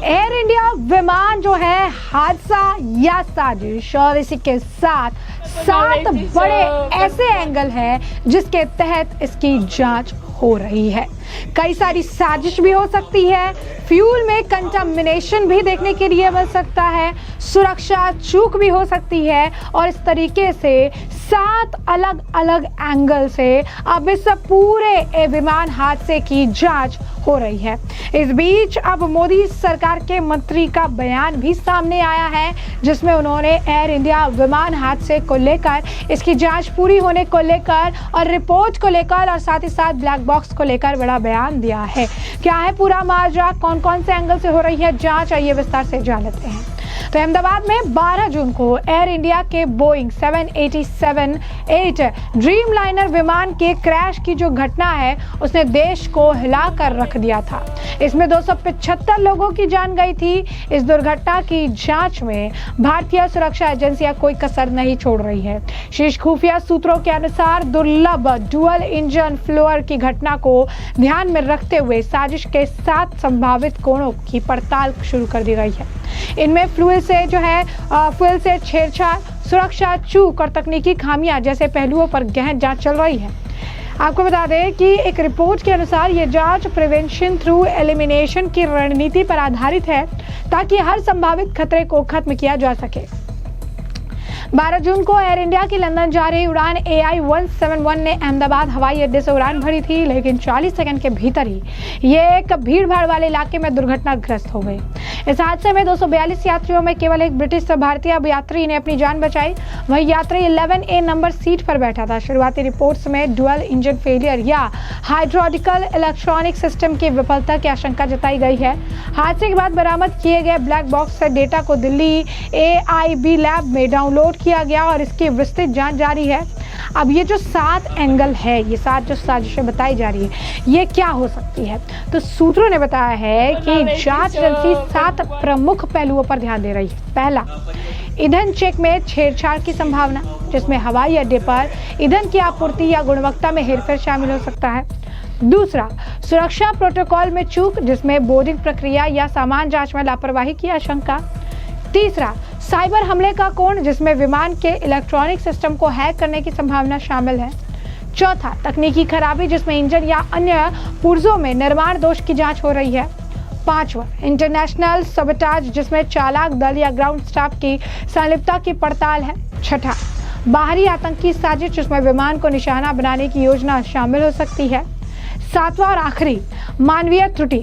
Air India विमान जो है हादसा या साजिश, और इसी के साथ 7 बड़े ऐसे एंगल हैं जिसके तहत इसकी जांच हो रही है। कई सारी साजिश भी हो सकती है, फ्यूल में कंटामिनेशन भी देखने के लिए मिल सकता है, सुरक्षा चूक भी हो सकती है, और इस तरीके से 7 अलग अलग एंगल से अब इस पूरे विमान हादसे की जांच हो रही है। इस बीच अब मोदी सरकार के मंत्री का बयान भी सामने आया है, जिसमें उन्होंने एयर इंडिया विमान हादसे को लेकर, इसकी जांच पूरी होने को लेकर और रिपोर्ट को लेकर और साथ ही साथ ब्लैक बॉक्स को लेकर बड़ा बयान दिया है। क्या है पूरा माजरा, कौन कौन से एंगल से हो रही है जांच, आइए विस्तार से जान लेते हैं। तो अहमदाबाद में 12 जून को एयर इंडिया के बोइंग 787-8 ड्रीमलाइनर विमान के क्रैश की जो घटना है उसने देश को हिलाकर रख दिया था। इसमें 275 लोगों की जान गई थी। इस दुर्घटना की जांच में भारतीय सुरक्षा एजेंसियां कोई कसर नहीं छोड़ रही है। शीर्ष खुफिया सूत्रों के अनुसार दुर्लभ डुअल इंजन फ्लोअर की घटना को ध्यान में रखते हुए साजिश के 7 संभावित कोणों की पड़ताल शुरू कर दी गई है। इनमें फ्यूल से छेड़छाड़, सुरक्षा चूक और तकनीकी खामियां जैसे पहलुओं पर गहन जांच चल रही है। आपको बता दें कि एक रिपोर्ट के अनुसार ये जांच प्रिवेंशन थ्रू एलिमिनेशन की रणनीति पर आधारित है, ताकि हर संभावित खतरे को खत्म किया जा सके। 12 जून को एयर इंडिया की लंदन जा रही उड़ान AI-171 ने अहमदाबाद हवाई अड्डे से उड़ान भरी थी, लेकिन 40 सेकंड के भीतर ही ये एक भीड़ भाड़ वाले इलाके में दुर्घटनाग्रस्त हो गई। इस हादसे में 242 यात्रियों में केवल एक ब्रिटिश भारतीय यात्री ने अपनी जान बचाई। वही यात्री 11A नंबर सीट पर बैठा था। शुरुआती रिपोर्ट्स में डुअल इंजन फेलियर या हाइड्रोलिकल इलेक्ट्रॉनिक सिस्टम की विफलता की आशंका जताई गई है। हादसे के बाद बरामद किए गए ब्लैक बॉक्स से डेटा को दिल्ली AIB लैब में डाउनलोड किया गया और इसकी विस्तृत जांच जारी है। अब ये जो 7 एंगल है, ये 7 जो साजिशें बताई जा रही है, ये क्या हो सकती है? तो सूत्रों ने बताया है कि जांच एजेंसी 7 प्रमुख पहलुओं पर ध्यान दे रही है। पहला, ईंधन चेक में छेड़छाड़ की संभावना, जिसमें हवाई अड्डे पर ईंधन की आपूर्ति या गुणवत्ता में हेरफेर शामिल हो सकता है। दूसरा, सुरक्षा प्रोटोकॉल में चूक, जिसमें बोर्डिंग प्रक्रिया या सामान जांच में लापरवाही की आशंका। तीसरा, साइबर हमले का कोण, जिसमें विमान के इलेक्ट्रॉनिक सिस्टम को हैक करने की संभावना शामिल है। चौथा, तकनीकी खराबी, जिसमें इंजन या अन्य पुर्जों में निर्माण दोष की जांच हो रही है। पांचवा, इंटरनेशनल सबटाज, जिसमें चालाक दल या ग्राउंड स्टाफ की संलिप्तता की पड़ताल है। छठा, बाहरी आतंकी साजिश, जिसमें विमान को निशाना बनाने की योजना शामिल हो सकती है। सातवां और आखिरी, मानवीय त्रुटि,